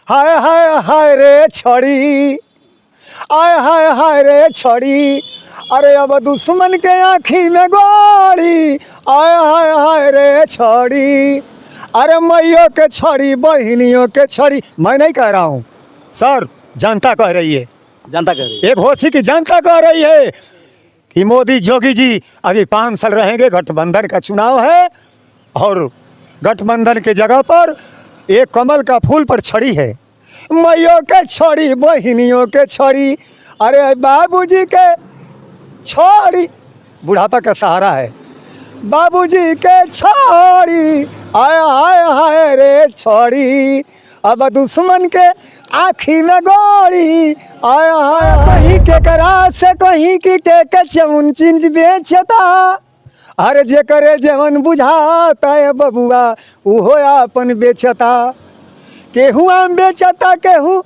हाय हाय हाय रे छड़ी, आय हाय हाय रे छड़ी, अरे अब दुश्मन के आँखी में गोली, आय हाय हाय रे छड़ी, अरे मैयों के छड़ी बहनियों के छड़ी। मैं नहीं कह रहा हूँ सर, जनता कह रही है, जनता कह रही है। एक घोषी की जनता कह रही है कि मोदी योगी जी अभी 5 साल रहेंगे। गठबंधन का चुनाव है और गठबंधन के जगह पर एक कमल का फूल पर छड़ी है, मैयों के छड़ी बहनियों के छड़ी, अरे बाबूजी के छड़ी, बुढ़ापा का सहारा है, बाबूजी के छड़ी, आय हाय हाय रे छड़ी, अब दुश्मन के आँखी में गोली, आय हाय कहीं के करा से कहीं के चमुन चिंज बेचता, अरे जे करे जवन बुझाता है बबुआ उहो अपन बेचता। केहू आम बेचता, केहू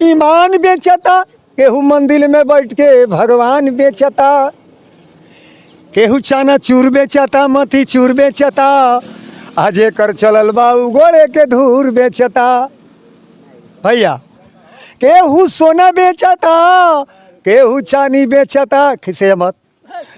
ईमान बेचता, केहू मंदिर में बैठ के भगवान बेचता, केहू चाना चूर बेचता, मती चूर बेचता, आजे कर चलल बाऊ गोड़े के धूर बेचता। भैया केहू सोना बेचता, केहू चानी बेचता, खिसे मत,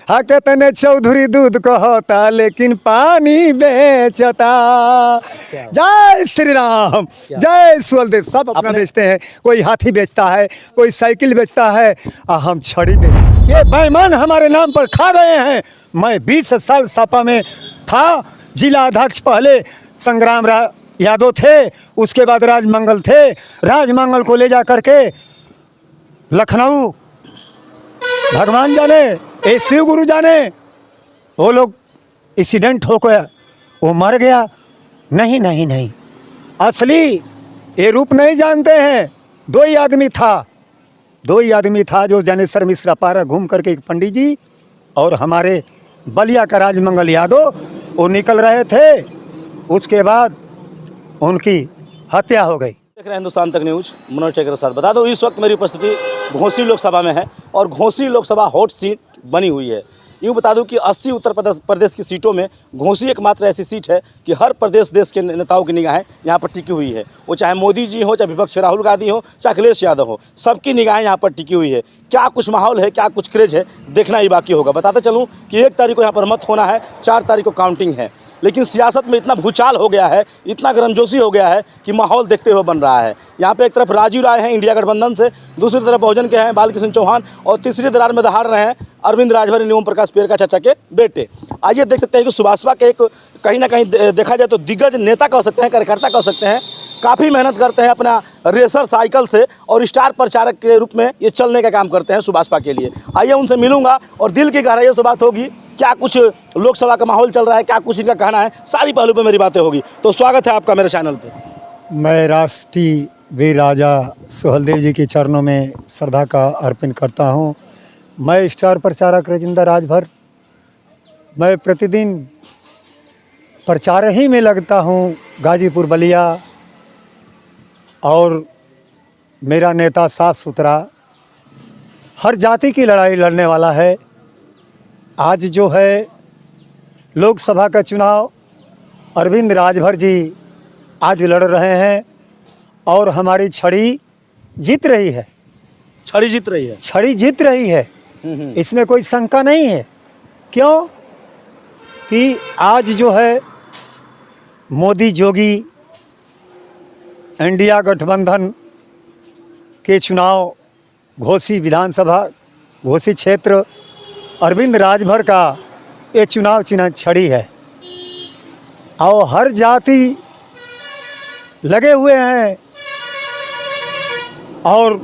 हाँ कितने चौधरी दूध कहता लेकिन पानी बेचता। जय श्री राम, जय सुलदेव। सब अपना बेचते हैं, कोई हाथी बेचता है, कोई साइकिल बेचता है, हम छड़ी बेचते। ये बेईमान हमारे नाम पर खा रहे हैं। मैं 20 साल सपा में था, जिला अध्यक्ष पहले संग्राम यादव थे, उसके बाद राजमंगल थे, राजमंगल को ले जा करके लखनऊ भगवान जाने, ए शिव गुरु जाने, वो लोग एक्सीडेंट हो गया, वो मर गया। नहीं नहीं नहीं, असली ये रूप नहीं जानते हैं। 2 ही आदमी था जो ज्ञानेश्वर मिश्रा पारा घूम करके, एक पंडित जी और हमारे बलिया का राजमंगल यादव, वो निकल रहे थे, उसके बाद उनकी हत्या हो गई। देख रहे हैं हिंदुस्तान तक न्यूज, मनोज टेकर के साथ। बता दो इस वक्त मेरी उपस्थिति घोसी लोकसभा में है और घोसी लोकसभा हॉट सीट बनी हुई है। यूँ बता दूं कि 80 उत्तर प्रदेश की सीटों में घोसी एकमात्र ऐसी सीट है कि हर देश के नेताओं की निगाहें यहाँ पर टिकी हुई है। वो चाहे मोदी जी हो, चाहे विपक्ष राहुल गांधी हो, चाहे अखिलेश यादव हो, सबकी निगाहें यहाँ पर टिकी हुई है। क्या कुछ माहौल है, क्या कुछ क्रेज है, देखना ही बाकी होगा। बताते चलूँ कि 1 तारीख को यहाँ पर मत होना है, 4 तारीख को काउंटिंग है, लेकिन सियासत में इतना भूचाल हो गया है, इतना गर्मजोशी हो गया है कि माहौल देखते हुए बन रहा है। यहाँ पे एक तरफ राजीव राय हैं इंडिया गठबंधन से, दूसरी तरफ बहुजन के हैं बालकृष्ण चौहान, और तीसरी दरार में दहाड़ रहे हैं अरविंद राजभर एवं प्रकाश पेड़ का चाचा के बेटे। आइए देख सकते हैं कि सुभाषपा के एक कहीं ना कहीं देखा जाए तो दिग्गज नेता कह सकते हैं, कार्यकर्ता कह सकते हैं, काफ़ी मेहनत करते हैं अपना रेसर साइकिल से और स्टार प्रचारक के रूप में ये चलने का काम करते हैं सुभाषपा के लिए। आइए उनसे मिलूंगा और दिल की गहराइयों से बात होगी, क्या कुछ लोकसभा का माहौल चल रहा है, क्या कुछ इनका कहना है, सारी पहलू पे मेरी बातें होगी। तो स्वागत है आपका मेरे चैनल पे। मैं राष्ट्रीय वीर राजा सुहेलदेव जी के चरणों में श्रद्धा का अर्पण करता हूँ। मैं स्टार प्रचारक राजेंद्र राजभर, मैं प्रतिदिन प्रचार ही में लगता हूँ गाजीपुर बलिया, और मेरा नेता साफ सुथरा हर जाति की लड़ाई लड़ने वाला है। आज जो है लोकसभा का चुनाव अरविंद राजभर जी आज लड़ रहे हैं और हमारी छड़ी जीत रही है। छड़ी जीत रही है, छड़ी जीत रही है, इसमें कोई शंका नहीं है। क्यों कि आज जो है मोदी योगी इंडिया गठबंधन के चुनाव घोसी विधानसभा, घोसी क्षेत्र, अरविंद राजभर का ये चुनाव चिन्ह छड़ी है और हर जाति लगे हुए हैं और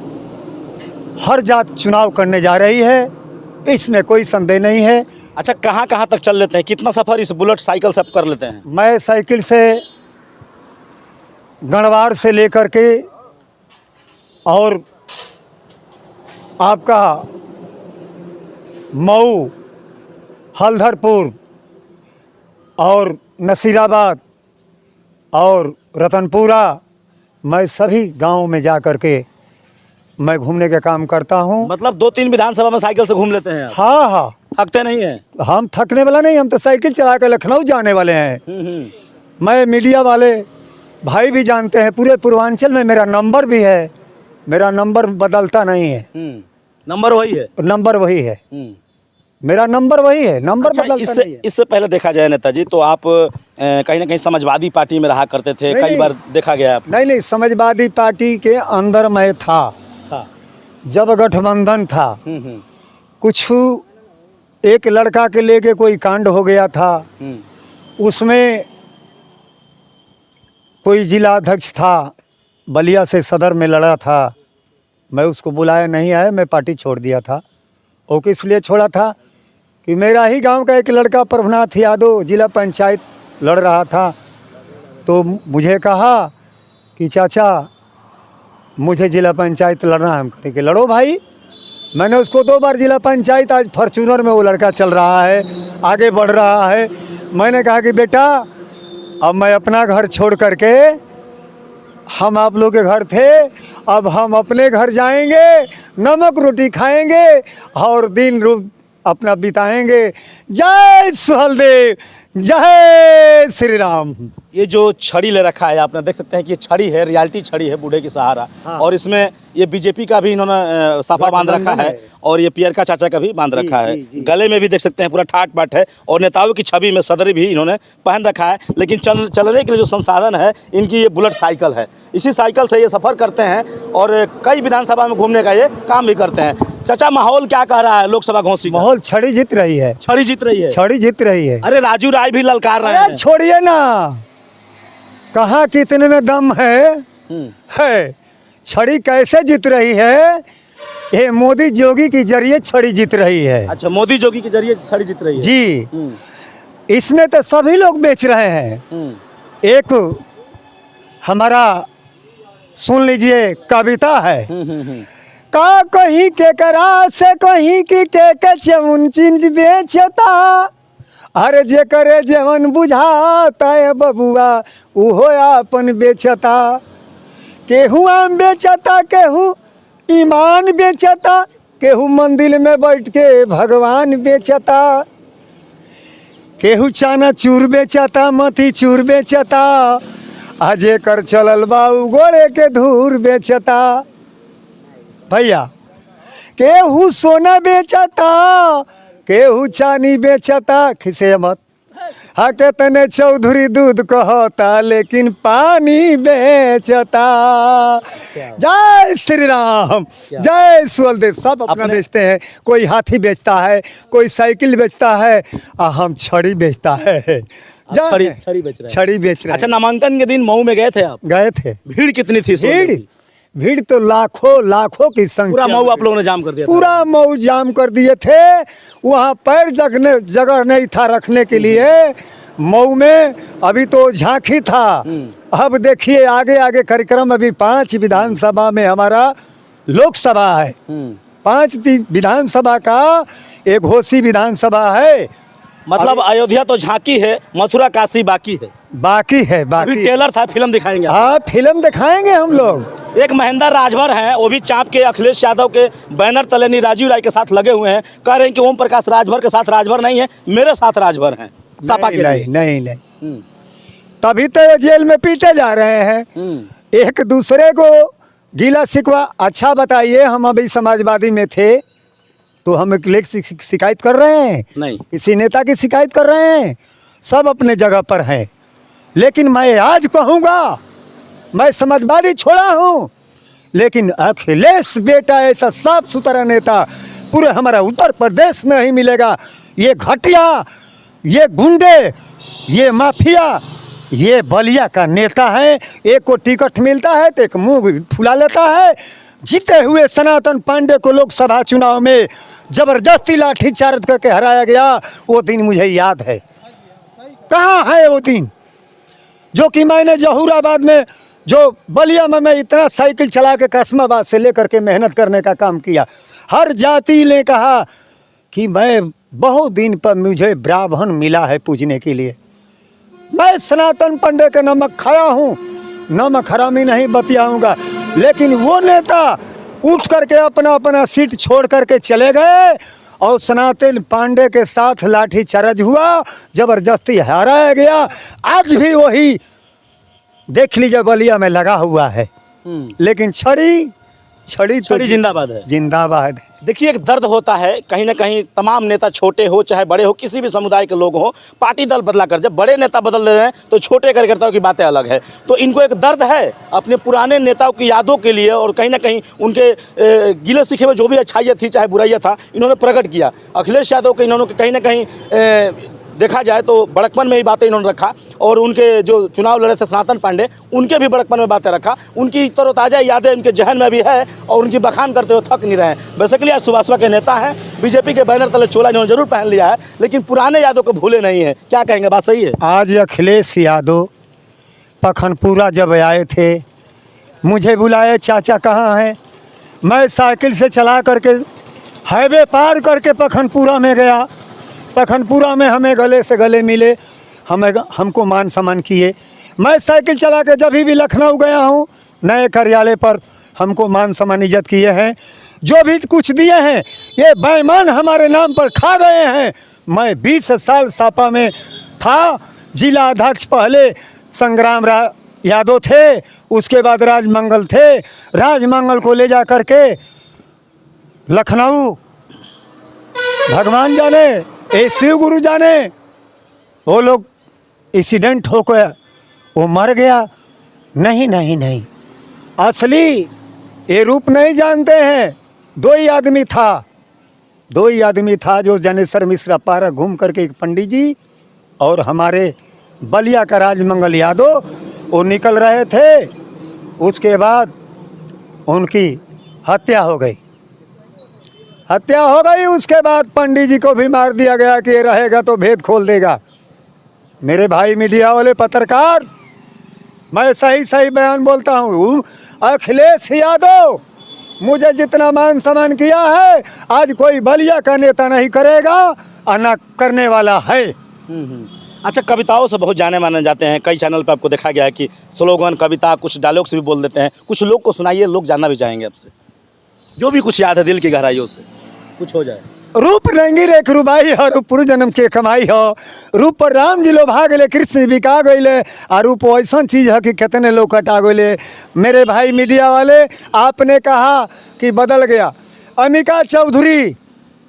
हर जात चुनाव करने जा रही है, इसमें कोई संदेह नहीं है। अच्छा, कहाँ कहाँ तक चल लेते हैं, कितना सफ़र इस बुलेट साइकिल से आप कर लेते हैं? मैं साइकिल से गणवार से लेकर के और आपका मऊ, हल्दरपुर और नसीराबाद और रतनपुरा, मैं सभी गांवों में जा कर के मैं घूमने का काम करता हूं। मतलब 2-3 विधानसभा में साइकिल से घूम लेते हैं आप? हाँ हाँ, थकते नहीं हैं? हम थकने वाला नहीं, हम तो साइकिल चला कर लखनऊ जाने वाले हैं। मैं मीडिया वाले भाई भी जानते हैं, पूरे पूर्वांचल में मेरा नंबर भी है, मेरा नंबर बदलता नहीं है, नंबर वही है। नंबर वही है, मेरा नंबर वही है, नंबर अच्छा, बदलता नहीं है। इससे पहले देखा जाए नेताजी तो आप कहीं ना कहीं समाजवादी पार्टी में रहा करते थे, कई बार देखा गया। नहीं, समाजवादी पार्टी के अंदर मैं था जब गठबंधन था। कुछ एक लड़का के लेके कोई कांड हो गया था, उसमें कोई जिला अध्यक्ष था, बलिया से सदर में लड़ा था, मैं उसको बुलाया नहीं आया, मैं पार्टी छोड़ दिया था। और किस लिए छोड़ा था कि मेरा ही गांव का एक लड़का प्रभुनाथ यादव जिला पंचायत लड़ रहा था, तो मुझे कहा कि चाचा मुझे जिला पंचायत लड़ना है। हम कहे कि लड़ो भाई। मैंने उसको 2 बार जिला पंचायत, आज फॉर्चूनर में वो लड़का चल रहा है, आगे बढ़ रहा है। मैंने कहा कि बेटा अब मैं अपना घर छोड़ करके, हम आप लोग के घर थे, अब हम अपने घर जाएंगे, नमक रोटी खाएंगे और दिन रूप अपना बिताएंगे। जय सुहलदेव, जय श्री राम। ये जो छड़ी ले रखा है आपने, देख सकते हैं कि ये छड़ी है, रियलिटी छड़ी है बूढ़े की सहारा। और इसमें ये बीजेपी का भी इन्होंने साफा बांध रखा है और ये पियर का चाचा का भी बांध रखा है। गले में भी देख सकते हैं पूरा ठाट बाट है और नेताओं की छवि में सदर भी इन्होंने पहन रखा है। लेकिन चलने के लिए जो संसाधन है इनकी ये बुलेट साइकिल है, इसी साइकिल से ये सफ़र करते हैं और कई विधानसभा में घूमने का ये काम भी करते हैं। चाचा माहौल क्या कह रहा है लोकसभा घोसी? माहौल छड़ी जीत रही है, छड़ी जीत रही है, छड़ी जीत रही है। अरे राजू राय भी ललकार रहे हैं। छोड़िए ना, कहाँ कितने में दम है। छड़ी कैसे जीत रही है? ये मोदी जोगी के जरिए छड़ी जीत रही है। अच्छा, मोदी जोगी के जरिए छड़ी जीत रही है जी। इसमें तो सभी लोग बेच रहे हैं। एक हमारा सुन लीजिए कविता है, का कहीं के करा से कहीं की के चौन चीज बेचता, अरे जे करे जेवन बुझाता है बबुआ उहो आपन बेचता। केहू आम बेचता, केहू ईमान बेचता, केहू मंदिर में बैठ के भगवान बेचता, केहू चाना चूर बेचता, मती चूर बेचता, अजे कर चलल बाऊ गोड़े के धूर बेचता। भैया केहू सोना बेचता, केहू चानी बेचता, खिसे मत हाँ के तने चौधरी दूध कहता लेकिन पानी बेचता। जय श्री राम, जय सुहलदेव। सब अपना बेचते हैं, कोई हाथी बेचता है, कोई साइकिल बेचता है, हम छड़ी बेचता है। छड़ी बेच रहे हैं, छड़ी बेच रहे हैं। अच्छा, नामांकन के दिन मऊ में गए थे आप? गए थे। भीड़ कितनी थी? भीड़ तो लाखों की संख्या। पूरा मऊ आप लोगों ने जाम कर दिया? पूरा मऊ जाम कर दिए थे। वहाँ पैर जगह नहीं था रखने के लिए। मऊ में अभी तो झांकी था, अब देखिए आगे आगे कार्यक्रम। अभी 5 विधानसभा में हमारा लोकसभा है, 5 विधानसभा का एक घोसी विधानसभा है। मतलब अयोध्या तो झांकी है, मथुरा काशी बाकी है। बाकी टेलर था, फिल्म दिखाएंगे? हाँ, फिल्म दिखाएंगे हम लोग। एक महेंद्र राजभर हैं, वो भी चाप के अखिलेश यादव के बैनर तले नहीं राजीव राय के साथ लगे हुए हैं। कह रहे हैं कि ओम प्रकाश राजभर के साथ राजभर नहीं है, मेरे साथ राजभर हैं। सपा के नहीं। तभी तो ये जेल में पीटे जा रहे हैं, एक दूसरे को गीला शिकवा। अच्छा बताइए, हम अभी समाजवादी में थे तो हम एक लेख शिकायत कर रहे हैं? नहीं। किसी नेता की शिकायत कर रहे हैं? सब अपने जगह पर हैं। लेकिन मैं आज कहूँगा, मैं समाजवादी छोड़ा हूँ, लेकिन अखिलेश बेटा ऐसा साफ सुथरा नेता पूरे हमारा उत्तर प्रदेश में नहीं मिलेगा। ये घटिया, ये गुंडे, ये माफिया, ये बलिया का नेता है। एक को टिकट मिलता है तो एक मुंह फुला लेता है। जीते हुए सनातन पांडे को लोकसभा चुनाव में जबरदस्ती लाठीचार्ज करके हराया गया, वो दिन मुझे याद है। कहाँ है वो दिन जो कि मैंने जहूराबाद में, जो बलिया में मैं इतना साइकिल चला के कासमाबाद से लेकर के मेहनत करने का काम किया। हर जाति ने कहा कि मैं बहुत दिन पर मुझे ब्राह्मण मिला है पूजने के लिए। मैं सनातन पांडे के नमक खाया हूँ, नमक हरामी नहीं बतियाऊँगा। लेकिन वो नेता उठ करके अपना सीट छोड़ करके चले गए और सनातन पांडे के साथ लाठीचार्ज हुआ, जबरदस्ती हराया गया। आज भी वही देख लीजिए बलिया में लगा हुआ है, लेकिन छड़ी तो छड़ी जिंदाबाद है। जिंदाबाद है। देखिए, एक दर्द होता है कहीं ना कहीं, तमाम नेता छोटे हो चाहे बड़े हो, किसी भी समुदाय के लोग हो, पार्टी दल बदला कर, जब बड़े नेता बदल रहे हैं तो छोटे कार्यकर्ताओं की बातें अलग है। तो इनको एक दर्द है अपने पुराने नेताओं की यादों के लिए, और कहीं ना कहीं उनके गिले सीखे में जो भी अच्छाइयाँ थी चाहे बुराइयाँ था, इन्होंने प्रकट किया। अखिलेश यादव के इन्होंने कहीं ना कहीं देखा जाए तो बड़कपन में ही बातें इन्होंने रखा, और उनके जो चुनाव लड़े थे सनातन पांडे, उनके भी बड़कपन में बातें रखा। उनकी तरोताज़ा यादें उनके जहन में भी है और उनकी बखान करते हुए थक नहीं रहे हैं। बेसिकली आज सुभाषपा के नेता हैं, बीजेपी के बैनर तले चोला इन्होंने जरूर पहन लिया है, लेकिन पुराने यादों को भूले नहीं है। क्या कहेंगे, बात सही है? आज अखिलेश यादव पखनपुरा जब आए थे, मुझे बुलाए, चाचा कहाँ हैं? मैं साइकिल से चला करके हाईवे पार करके पखनपुरा में गया। पखनपुरा में हमें गले से गले मिले, हमको मान सम्मान किए। मैं साइकिल चला के जब भी लखनऊ गया हूँ, नए कार्यालय पर हमको मान सम्मान इज्जत किए हैं। जो भी कुछ दिए हैं ये बेईमान हमारे नाम पर खा गए हैं। मैं 20 साल सपा में था, जिला अध्यक्ष पहले संग्राम यादव थे, उसके बाद राजमंगल थे। राजमंगल को ले जा करके लखनऊ भगवान जाने, ए शिव गुरु जाने, वो लोग एक्सीडेंट हो गया, वो मर गया। नहीं नहीं नहीं, असली ये रूप नहीं जानते हैं। दो ही आदमी था जो जनेश्वर मिश्रा पारा घूम करके, एक पंडित जी और हमारे बलिया का राजमंगल यादव, वो निकल रहे थे। उसके बाद उनकी हत्या हो गई। उसके बाद पंडित जी को भी मार दिया गया कि ये रहेगा तो भेद खोल देगा। मेरे भाई मीडिया वाले पत्रकार, मैं सही बयान बोलता हूँ। अखिलेश यादव मुझे जितना मान सम्मान किया है, आज कोई बलिया का नेता नहीं करेगा और न करने वाला है। अच्छा, कविताओं से बहुत जाने माने जाते हैं। कई चैनल पर आपको देखा गया है कि स्लोगन, कविता, कुछ डायलॉग्स भी बोल देते हैं। कुछ लोग को सुनाइए, लोग जानना भी चाहेंगे आपसे, जो भी कुछ याद है दिल की गहराइयों से, कुछ हो जाए। रूप रंगी रे रुबाई हो, रूप पूर्व जन्म के कमाई हो। रूप पर राम जी लो भाग गए, कृष्ण बिका गए, और रूप ऐसा चीज़ है कि कितने लोग कटा गए। मेरे भाई मीडिया वाले, आपने कहा कि बदल गया। अमिका चौधरी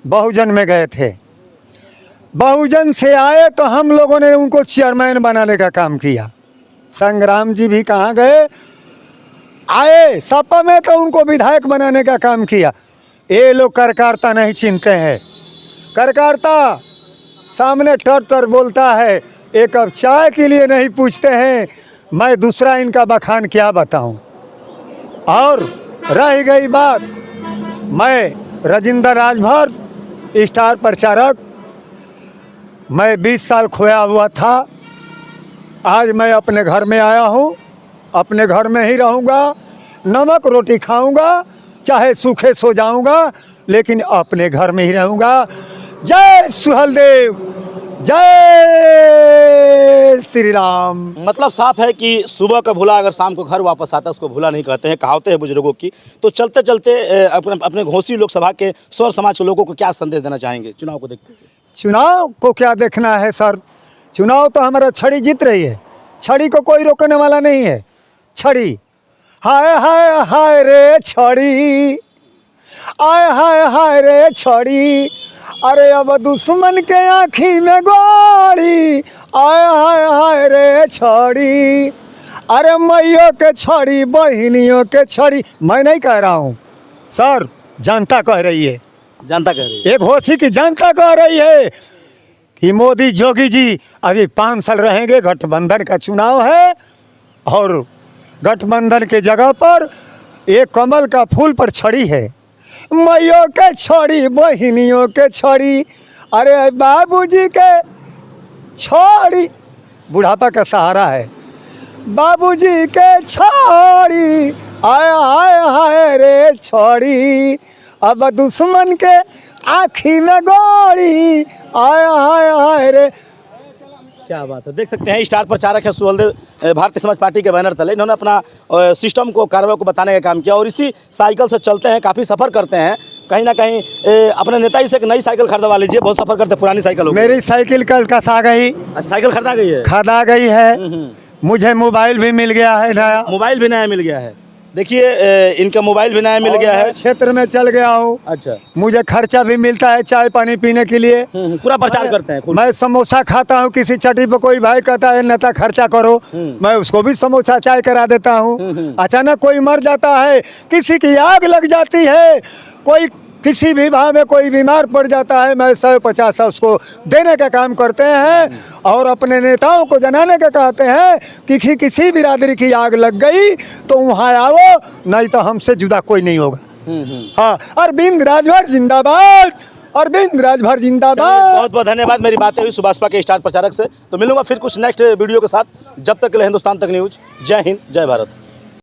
बहुजन में गए थे, बहुजन से आए तो हम लोगों ने उनको चेयरमैन बनाने का काम किया। संग्राम जी भी कहाँ गए, आए सपा में तो उनको विधायक बनाने का काम किया। ये लोग कार्यकर्ता नहीं चिनते हैं। कार्यकर्ता सामने टर बोलता है, एक कप चाय के लिए नहीं पूछते हैं। मैं दूसरा इनका बखान क्या बताऊं। और रह गई बात, मैं राजेंद्र राजभर स्टार प्रचारक, मैं 20 साल खोया हुआ था। आज मैं अपने घर में आया हूँ, अपने घर में ही रहूँगा, नमक रोटी खाऊँगा, चाहे सूखे सो जाऊँगा, लेकिन अपने घर में ही रहूँगा। जय सुहलदेव, जय श्री राम। मतलब साफ है कि सुबह का भूला अगर शाम को घर वापस आता है उसको भूला नहीं कहते हैं, कहावतें हैं बुजुर्गों की। तो चलते चलते अपने घोसी लोकसभा के स्वर समाज के लोगों को क्या संदेश देना चाहेंगे चुनाव को देखते हुए? चुनाव को क्या देखना है सर, चुनाव तो हमारा छड़ी जीत रही है। छड़ी को कोई रोकने वाला नहीं है। छड़ी हाय हाय हाय रे छड़ी, आय हाय हाय रे छड़ी, अरे अब दुश्मन के आँखी में गोली, आय हाय हाय रे छड़ी, अरे मैयों के छड़ी, बहनियों के छड़ी। मैं नहीं कह रहा हूँ सर, जनता कह रही है। जनता कह रही है, एक होशी की जनता कह रही है कि मोदी जोगी जी अभी 5 साल रहेंगे। गठबंधन का चुनाव है और गठबंधन के जगह पर एक कमल का फूल पर छड़ी है। मैयों के छड़ी, बहनियों के छड़ी, अरे बाबूजी के छड़ी, बुढ़ापा का सहारा है। बाबूजी के छड़ी, आय हाय हाय रे छड़ी, अब दुश्मन के आँखी में गोली, आय हाय हाय रे। क्या बात है। देख सकते हैं स्टार प्रचारक है सुहलदेव, भारतीय समाज पार्टी के बैनर तले इन्होंने अपना सिस्टम को, कार्रवाई को बताने का काम किया। और इसी साइकिल से चलते हैं, काफ़ी सफ़र करते हैं। कहीं ना कहीं अपने नेता जी से एक नई साइकिल खरीदवा लीजिए, बहुत सफ़र करते, पुरानी साइकिल हो गई। मेरी साइकिल कल कसा गई, साइकिल खरीदा गई है, खरीदा गई है। मुझे मोबाइल भी मिल गया है नया। मोबाइल भी नया मिल गया है। देखिए इनका मोबाइल भी नया मिल गया और है। मैं क्षेत्र में चल गया हूँ। अच्छा। मुझे खर्चा भी मिलता है चाय पानी पीने के लिए। पूरा प्रचार करते हैं खुद। मैं समोसा खाता हूँ, किसी चटी पे कोई भाई कहता है नेता खर्चा करो, मैं उसको भी समोसा चाय करा देता हूँ। अचानक कोई मर जाता है, किसी की आग लग जाती है, कोई किसी भी भाव में कोई बीमार पड़ जाता है, मैं 150 उसको देने का काम करते हैं। और अपने नेताओं को जनाने का कहते हैं कि किसी बिरादरी की आग लग गई तो वहाँ आओ, नहीं तो हमसे जुदा कोई नहीं होगा। हाँ, अरविंद राजभर जिंदाबाद, अरविंद राजभर जिंदाबाद। बहुत बहुत धन्यवाद। मेरी बातें हुई सुभाषपा के स्टार प्रचारक से। तो मिलूंगा फिर कुछ नेक्स्ट वीडियो के साथ। जब तक के लिए हिंदुस्तान तक न्यूज। जय हिंद, जय भारत।